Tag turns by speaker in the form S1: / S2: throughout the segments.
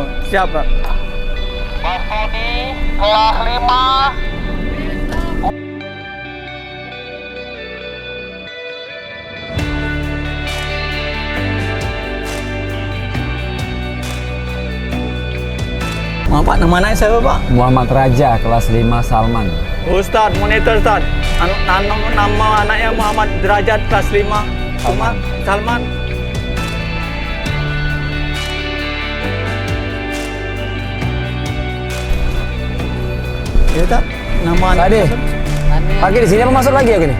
S1: Oh, siap, Pak.
S2: Mas Tony, kelas 5.
S1: Pak, nama anak saya, Pak?
S3: Muhammad Raja, kelas 5 Salman.
S1: Ustadz, monitor, Ustadz. Nama anaknya Muhammad Derajat, kelas 5.
S3: Salman.
S1: Salman. Ya, Ustadz. Nama anak.
S3: Tadi. Pagi di sini apa masuk lagi ya gini?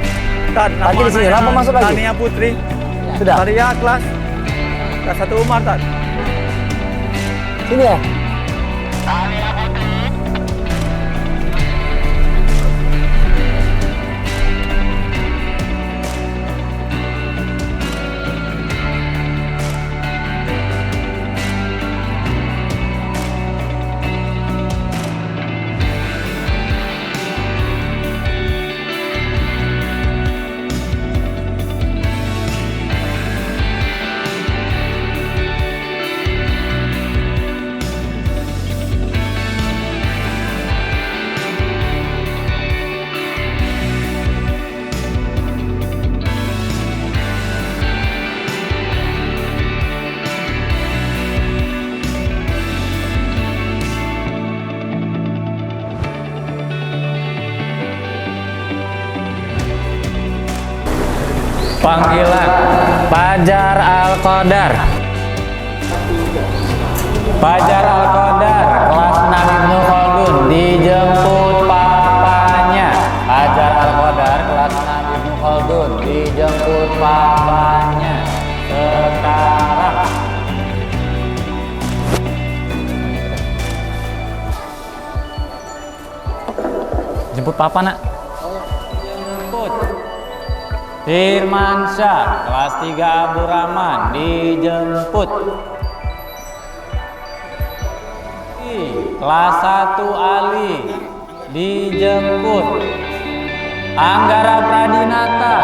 S1: Ustadz, nama
S3: Pagi di sini,
S1: anaknya
S3: apa masuk lagi?
S1: Tania Putri.
S3: Sudah.
S1: Saria, kelas 1 Umar, Ustadz.
S3: Sini ya?
S4: Panggilan Fajar Al-Qadar. Fajar Al-Qadar, kelas 6 Ibnu Khaldun, dijemput papanya. Fajar Al-Qadar, kelas 6 Ibnu Khaldun, dijemput papanya sekarang. Jemput papa, nak. Jemput. Firmansyah, kelas 3 Abdurrahman, dijemput. Kelas 1 Ali, dijemput. Anggara Pradinata,